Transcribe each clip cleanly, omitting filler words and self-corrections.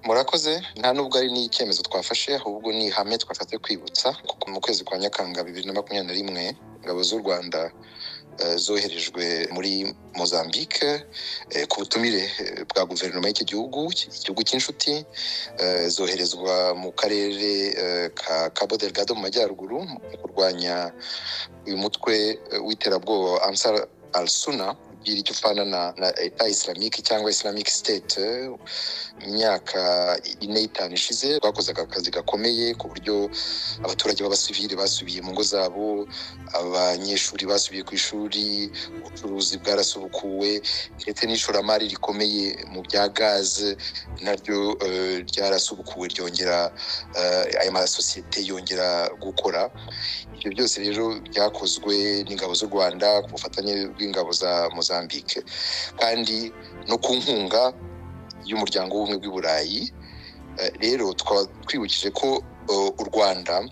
Murakoze nta nubwo ari n'icyemezo twafashe ahubwo ni ihame twafate kwibutsa kuko mu kwezi kwa Nyakanga 2021 ingabo z'u Rwanda zoherejwe muri Mozambique ku butumire bwa guverinoma y'iki gihugu cy'inshuti, zoherezwa mu karere ka Cabo Delgado mu majyaruguru mu kurwanya uyu mutwe w'iterabwoba Ansar al-Sunna icyo ufana na Eta Islamique cyangwa Islamic State. Imyaka 4 ishize bakozaga akazi gakomeye ku buryo abaturage b'abasivili basubiye mu ngo zabo, abanyeshuri basubiye ku ishuri, ubucuruzi bwarasubukuwe ndetse n'ishoramari rikomeye mu bya gaze naryo ryarasubukuwe ryongera aya masosiyete yongera gukora. Ibyo byose rero byakozwe n'ingabo z'u Rwanda ku bufatanye bw'ingabo za Mozambique kandi no ku nkunga y'umuryango w'ubumwe bw'i Burayi. Rero twibukije ko u Rwanda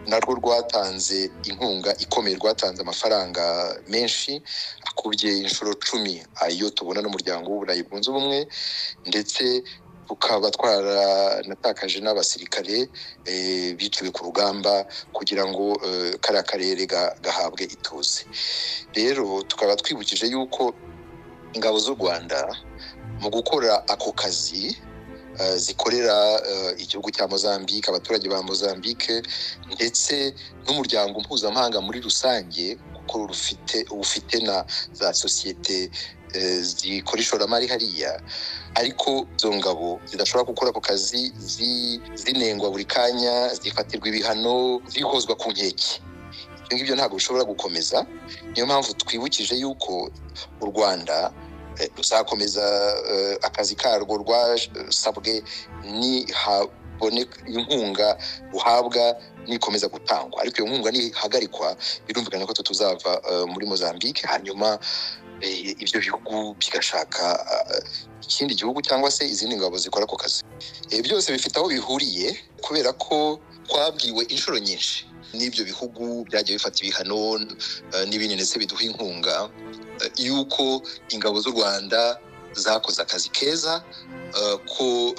narwo rwatanze inkunga ikomeye, rwatanze amafaranga menshi akubye inshuro 10 ayo tubona n'umuryango w'Uburayi bwunze ubumwe, ndetse tukaba twaranatakaje n'abasirikare biciwe ku rugamba kugira ngo kari akarere gahabwe ituze. Rero tukaba twibukije yuko ingabo z'u Rwanda mu gukora ako kazi zikorera igihugu cya Mozambique, abaturage ba Mozambique ndetse n'umuryango mpuzamahanga muri rusange kuko ufite na za sosiyete zikora ishoramari hariya, ariko izo ngabo zidashobora gukora ako kazi zinengwa buri kanya, zifatirwa ibihano, zihozwa ku nkeke. Ibyo ngibyo ntabwo bishobora gukomeza. Niyo mpamvu twibukije yuko u Rwanda ruzakomeza akazi karwo rwasabwe nihaboneka inkunga ruhabwa nikomeza gutangwa, ariko iyo nkunga nihagarikwa birumvikana ko tuzava muri Mozambique, hanyuma ibyo bihugu bigashaka ikindi gihugu cyangwa se izindi ngabo zikora ako kazi. Byose bifite aho bihuriye kubera ko twabwiwe inshuro nyinshi n'ibyo bihugu byagiye bifata ibihano n'ibindi ndetse biduha inkunga yuko ingabo z'u Rwanda zakoze akazi keza, ko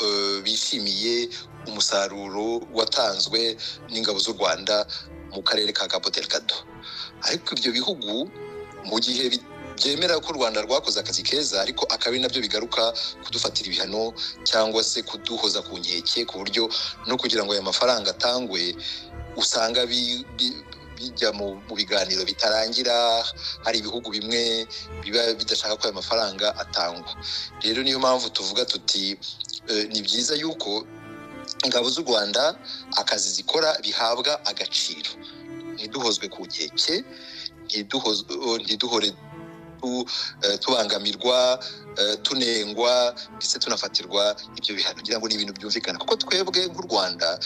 bishimiye umusaruro watanzwe n'ingabo z'u Rwanda mu karere ka Cabo Delgado. Ariko ibyo bihugu mu gihe byemera ko u Rwanda rwakoze akazi keza, ariko akabi nabyo bigaruka kudufatira ibihano cyangwa se kuduhoza ku nkeke, ku buryo no kugira ngo aya mafaranga atangwe usanga bijya mu biganiro bitarangira. Hari ibihugu bimwe biba bidashaka ko aya mafaranga atangwa. Rero niyo mpamvu tuvuga tuti ni byiza yuko ingabo z'u Rwanda akazi zikora bihabwa agaciro, ntiduhozwe ku nkeke, ntiduhore tubangamirwa, tunengwa ndetse tunafatirwa ibyo bihano. Ngira ngo ni ibintu byumvikana kuko twebwe nk'u Rwanda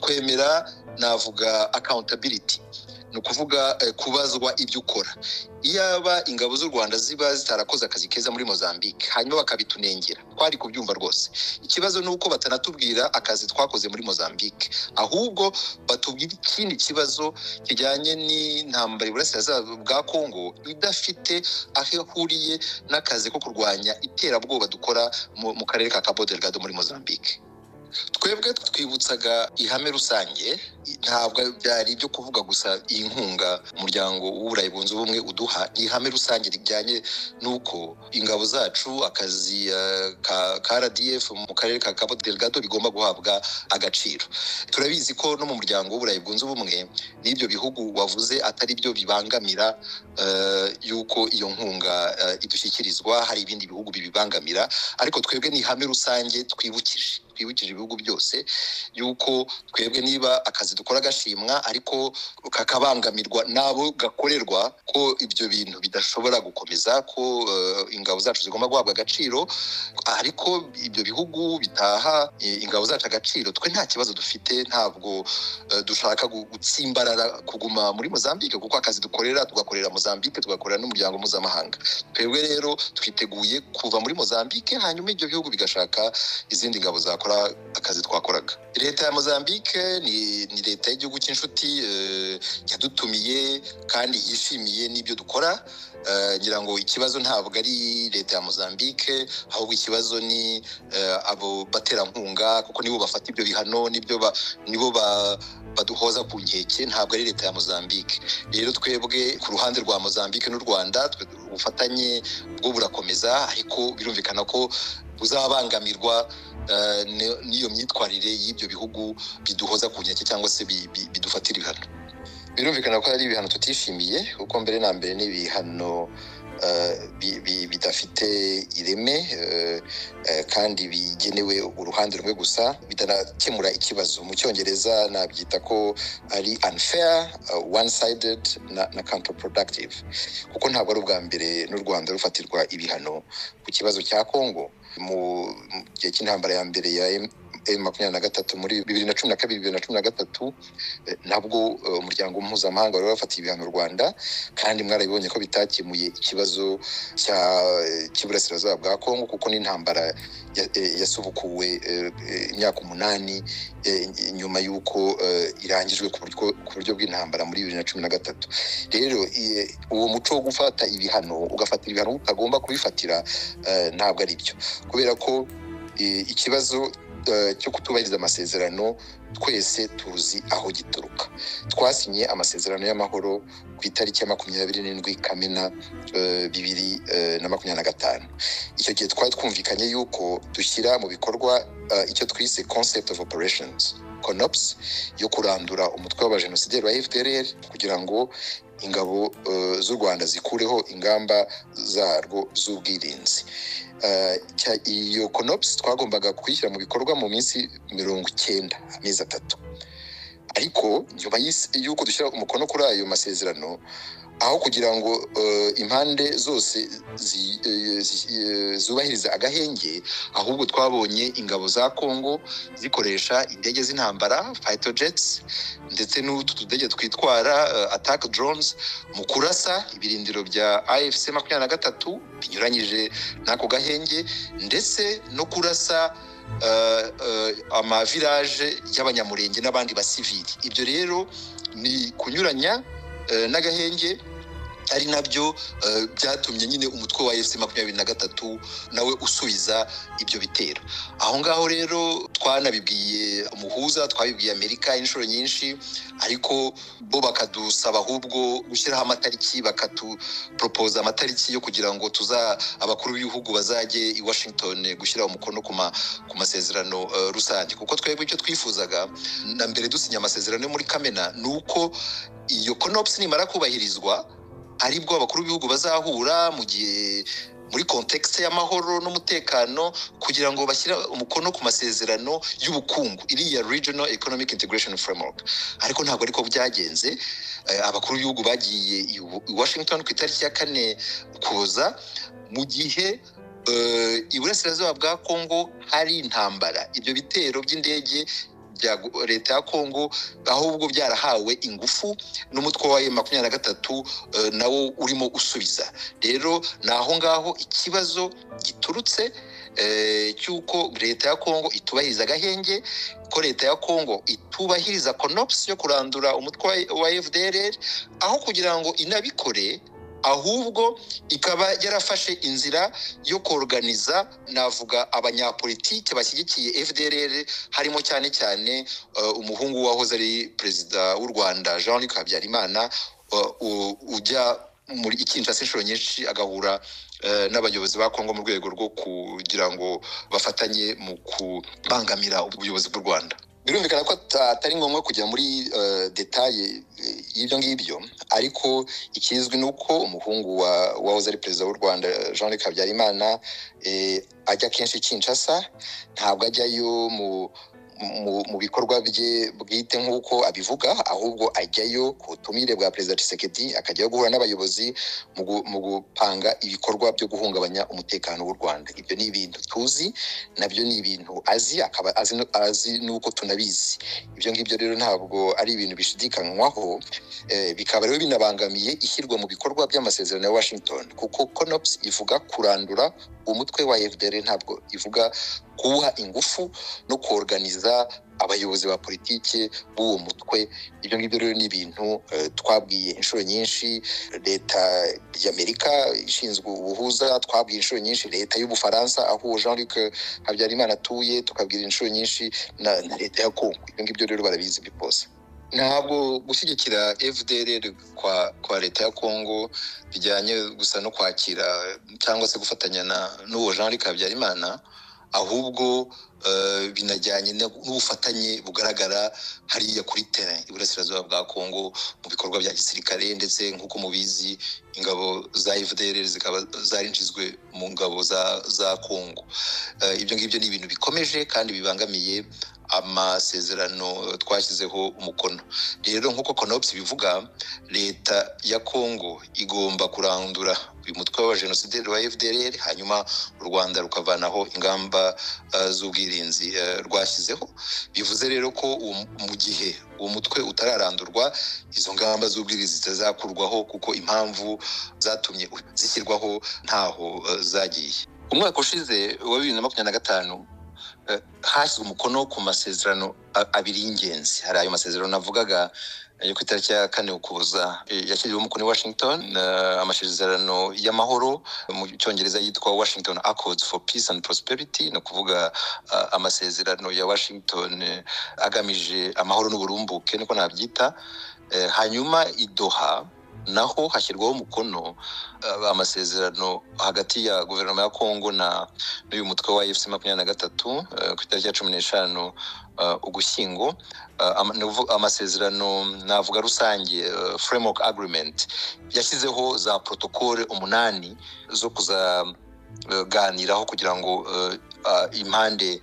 twemera, navuga accountability, ni ukuvuga kubazwa ibyo ukora. Iyaba ingabo z'u Rwanda ziba zitarakoze akazi keza muri Mozambique hanyuma bakabitunengera, twari kubyumva rwose. Ikibazo ni uko batanatubwira akazi twakoze muri Mozambique, ahubwo batubwira ikindi kibazo kijyanye n'intambara y'Uburasirazuba bwa Congo idafite aho ihuriye n'akazi ko kurwanya iterabwoba dukora mu karere ka Cabo Delgado muri Mozambique. Twebwe twibutsaga ihame rusange, ntabwo byari ibyo kuvuga gusa iyi nkunga umuryango w'Uburayi bwunze ubumwe uduha. Ihame rusange rijyanye nuko ingabo zacu akazi ka RDF mu karere ka Cabo Delgado bigomba guhabwa agaciro. Turabizi ko no mu muryango w'Uburayi bwunze ubumwe n'ibyo bihugu wavuze atari byo bibangamira yuko iyo nkunga idushyikirizwa, hari ibindi bihugu bibibangamira, ariko twebwe ni ihame rusange twibukije ibihugu byose yuko twebwe niba akazi dukora gashimwa ariko kakabangamirwa nabo gakorerwa, ko ibyo bintu bidashobora gukomeza, ko ingabo zacu zigomba guhabwa agaciro. Ariko ibyo bihugu bitaha ingabo zacu agaciro, twe nta kibazo dufite, ntabwo dushaka gutsimbarara kuguma muri Mozambique kuko akazi dukorera tugakorera Mozambique, tugakorera n'umuryango mpuzamahanga. Twebwe rero twiteguye kuva muri Mozambique hanyuma ibyo bihugu bigashaka izindi ngabo zakora tudakora akazi twakoraga. Leta ya Mozambique ni leta y'igihugu cy'inshuti yadutumiye kandi yishimiye n'ibyo dukora. Ngira ngo ikibazo ntabwo ari leta ya Mozambique, ahubwo ikibazo ni abo baterankunga, kuko nibo bafata ibyo bihano, nibo baduhoza ku nkeke, ntabwo ari leta ya Mozambique. Rero twebwe ku ruhande rwa Mozambique n'u Rwanda ubufatanye bwo burakomeza, ariko birumvikana ko buzabangamirwa n'iyo myitwarire y'ibyo bihugu biduhoza ku nkeke cyangwa se bidufatira ibihano. Birumvikana ko ari ibihano tutishimiye, kuko mbere na mbere n'ibihano bidafite ireme kandi bigenewe uruhande rumwe gusa, bitanakemura ikibazo. Mu Cyongereza nabyita ko ari unfair, one-sided na counterproductive, kuko ntabwo ari ubwa mbere n'u Rwanda rufatirwa ibihano ku kibazo cya Congo. Mu gihe cy'intambara ya mbere ya M23 muri 2012-2013 nabwo umuryango mpuzamahanga wari wafatiye ibihano u Rwanda, kandi mwarabibonye ko bitakemuye ikibazo cy'iburasirazuba bwa Congo, kuko n'intambara yasubukuwe imyaka 8 nyuma y'uko irangijwe ku buryo bw'intambara muri 2013. Rero uwo muco wo gufata ibihano, ugafatira ibihano utagomba kubifatira, ntabwo ari byo, kubera ko ikibazo cyo kutubahiriza amasezerano twese tuzi aho gituruka. Twasinye amasezerano y'amahoro ku itariki ya 27 Kamena 2025. Icyo gihe twari twumvikanye yuko dushyira mu bikorwa icyo twise concept of operations, CONOPS, yo kurandura umutwe w'abajenosideri wa FDLR, kugira ngo ingabo z'u Rwanda zikureho ingamba zarwo z'ubwirinzi. Iyo CONOPS twagombaga kuyishyira mu bikorwa mu minsi 90, amezi 3. Ariko nyuma y'uko dushyira umukono kuri ayo masezerano, aho kugira ngo impande zose zubahiriza agahenge, ahubwo twabonye ingabo za Congo zikoresha indege z'intambara, fighter jets, ndetse n'utu tudege twitwara attack drones mu kurasa ibirindiro bya AFC 23 binyuranyije n'ako gahenge, ndetse no kurasa amavirage y'abanyamurenge n'abandi basivili. Ibyo rero ni kunyuranya n'agahenge, ari nabyo byatumye nyine umutwe wa AFC 23 nawe usubiza ibyo bitero. Aho ngaho rero twanabibwiye umuhuza, twabibwiye Amerika inshuro nyinshi, ariko bo bakadusaba ahubwo gushyiraho amatariki, bakatupropose amatariki yo kugira ngo abakuru b'ibihugu bazajye i Washington gushyira umukono ku masezerano rusange. Kuko twebwe icyo twifuzaga na mbere dusinya amasezerano yo muri Kamena nuko iyo CONOPS nimara kubahirizwa, aribwo abakuru b'ibihugu bazahura mu gihe muri context y'amahoro n'umutekano, kugira ngo bashyira umukono ku masezerano y'ubukungu, iriya Regional Economic Integration Framework. Ariko ntabwo ariko byagenze. Abakuru b'ibihugu bagiye i Washington ku itariki ya 4 Ukuboza, mu gihe iburasirazuba bwa Congo hari intambara. Ibyo bitero by'indege bya leta ya Congo ahubwo byarahawe ingufu n'umutwe wa M23 nawo urimo usubiza. Rero naho ngaho ikibazo giturutse cyuko leta ya Congo itubahiriza agahenge, ko leta ya Congo itubahiriza CONOPS yo kurandura umutwe wa FDLR, aho kugira ngo inabikore, ahubwo ikaba yarafashe inzira yo kuorganiza, navuga abanyapolitike bashyigikiye FDLR, harimo cyane cyane umuhungu wahoze ari perezida w'u Rwanda Jean-Luc Habyarimana, ujya muri Kinshasa inshuro nyinshi agahura n'abayobozi ba Congo mu rwego rwo kugira ngo bafatanye mu kubangamira ubuyobozi bw'u Rwanda. Birumvikana ko atari ngombwa kujya muri detaye y'ibyo ngibyo, ariko ikizwi nuko umuhungu wahoze ari perezida w'u Rwanda Jean-Luc Habyarimana ajya kenshi Kinshasa, ntabwo ajyayo mu bikorwa bye bwite nk'uko abivuga, ahubwo ajyayo ku butumire bwa perezida Tshisekedi, akajyayo guhura n'abayobozi mu gupanga ibikorwa byo guhungabanya umutekano w'u Rwanda. Ibyo ni ibintu tuzi, nabyo ni ibintu azi, akaba azi nuko tunabizi. Ibyo ngibyo rero ntabwo ari ibintu bishidikanywaho, bikaba rero binabangamiye ishyirwa mu bikorwa by'amasezerano ya Washington, kuko CONOPS ivuga kurandura umutwe wa FDLR ntabwo ivuga kuwuha ingufu no kuorganiza abayobozi ba politike b'uwo mutwe. Ibyo ngibyo rero ni ibintu twabwiye inshuro nyinshi leta y'Amerika ishinzwe ubuhuza, twabwiye inshuro nyinshi leta y'Ubufaransa aho Jean-Luc Habyarimana atuye, tukabwira inshuro nyinshi na leta ya Congo. Ibyo ngibyo rero barabizi bose. Ntabwo gushyigikira FDLR kwa leta ya Congo bijyanye gusa no kwakira cyangwa se gufatanya n'uwo Jean-Luc Habyarimana, ahubwo binajyanye n'ubufatanye bugaragara hariya kuri terrain iburasirazuba bwa Congo mu bikorwa bya gisirikare, ndetse nk'uko mubizi ingabo za FDLR zikaba zarinjizwe mu ngabo za Congo. Ibyo ngibyo ni ibintu bikomeje kandi bibangamiye amasezerano twashyizeho umukono. Rero nk'uko CONOPS bivuga, leta ya Congo igomba kurandura uyu mutwe wa genocidaire wa FDLR, hanyuma u Rwanda rukavanaho ingamba z'ubwirinzi rwashyizeho. Bivuze rero ko mu gihe uwo mutwe utararandurwa, izo ngamba z'ubwirinzi zitazakurwaho, kuko impamvu zatumye zishyirwaho ntaho zagiye. Umwaka ushize wa 2025 hashyizwe umukono ku masezerano abiri y'ingenzi. Hari ayo masezerano navugaga yo ku itariki ya 4 Ukuboza yashyiriweho umukono i Washington, amasezerano y'amahoro mu cyongereza yitwa Washington Accords for Peace and Prosperity, no kuvuga amasezerano ya Washington agamije amahoro n'uburumbuke niko nabyita. Hanyuma i Doha naho hashyirwaho umukono amasezerano hagati ya guverinoma ya Congo n'uyu mutwe wa AFC 23 ku itariki ya 15 Ugushyingo. Amasezerano navuga rusange, framework agreement, yashyizeho za protocole 8 zo kuzaganiraho kugira ngo impande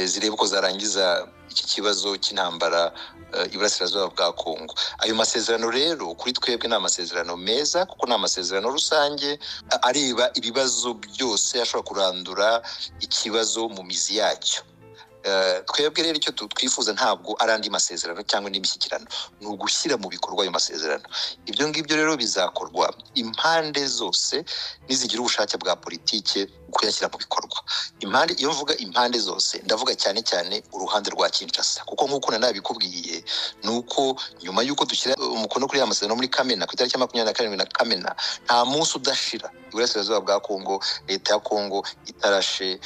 zirebe ko zarangiza iki kibazo cy'intambara iburasirazuba bwa Congo. Ayo masezerano rero kuri twebwe ni amasezerano meza, kuko ni amasezerano rusange areba ibibazo byose ashobora kurandura ikibazo mu mizi yacyo. Twebwe rero icyo twifuza ntabwo ari andi masezerano cyangwa n'imishyikirano, ni ugushyira mu bikorwa ayo masezerano. Ibyo ngibyo rero bizakorwa impande zose nizigira ubushake bwa politike kuyashyira mu bikorwa. Iyo mvuga impande zose, ndavuga cyane cyane uruhande rwa Kinshasa, kuko nk'uko nabikubwiye nuko nyuma y'uko dushyira umukono kuri ya masezerano muri Kamena ku itariki ya 27 na Kamena, nta munsi udashira iburasirazuba bwa Congo leta ya Congo itarashe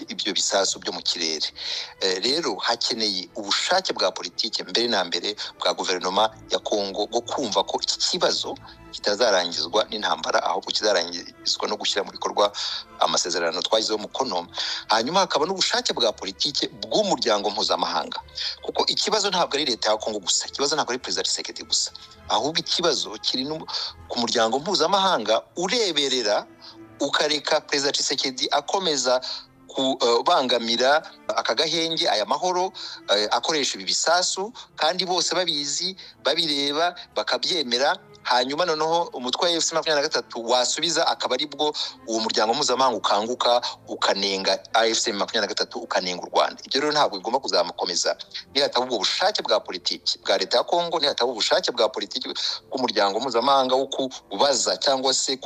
ibyo bisasu byo mu kirere. Rero hakeneye ubushake bwa politike mbere na mbere bwa guverinoma ya Congo bwo kumva ko iki kibazo kitazarangizwa n'intambara, ahubwo kizarangizwa no gushyira mu bikorwa amasezerano twagizeho umukono. Hanyuma hakaba n'ubushake bwa politike bw'umuryango mpuzamahanga, kuko ikibazo ntabwo ari leta ya Congo gusa, ikibazo ntabwo ari Perezida Tshisekedi gusa, ahubwo ikibazo kiri ku muryango mpuzamahanga ureberera ukareka Perezida Tshisekedi akomeza kubangamira aka gahenge, aya mahoro, akoresha ibi bisasu, kandi bose babizi, babireba, bakabyemera. Hanyuma noneho umutwe wa AFC 23 wasubiza, akaba ari bwo uwo muryango mpuzamahanga ukanguka ukanenga AFC 23, ukanenga u Rwanda. Ibyo rero ntabwo bigomba kuzamukomeza nihataba ubwo bushake bwa politiki bwa leta ya Congo, nihataba ubushake bwa politiki bw'umuryango mpuzamahanga wo kubaza cyangwa se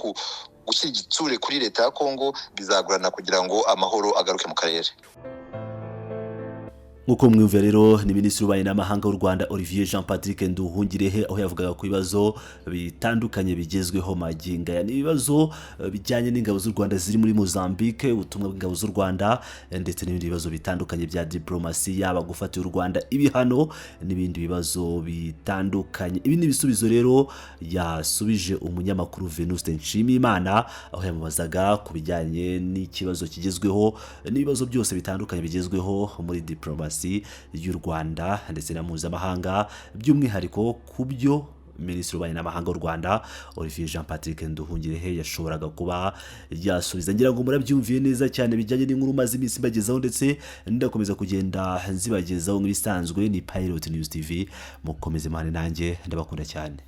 gushyira igitsure kuri leta ya Congo. Bizagorana kugira ngo amahoro agaruke mu karere. Nkuko mwumva rero ni Minisitiri w'Ububanyi n'Amahanga w'u Rwanda Olivier Jean Patrick Nduhungirehe, aho yavugaga ku bibazo bitandukanye bigezweho magingo aya. Ni ibibazo bijyanye n'ingabo z'u Rwanda ziri muri Mozambique, ubutumwa bw'ingabo z'u Rwanda, ndetse n'ibindi bibazo bitandukanye bya diplomasi, yaba gufatira u Rwanda ibihano n'ibindi bibazo bitandukanye. Ibi ni ibisubizo rero yasubije umunyamakuru Venuste Nshimiyimana, aho yamubazaga ku bijyanye n'ikibazo kigezweho n'ibibazo byose bitandukanye bigezweho muri diplomasi y'u Rwanda ndetse na mpuzamahanga, by'umwihariko ku byo Minisitiri w'Ububanyi n'Amahanga w'u Rwanda Olivier Jean Patrick Nduhungirehe yashoboraga kuba yasubiza. Ngira ngo murabyumviye neza cyane bijyanye n'inkuru maze iminsi mbagezaho, ndetse ndakomeza kugenda nzibagezaho nk'ibisanzwe. Ni Pilot News TV, mukomeze mane nanjye, ndabakunda cyane.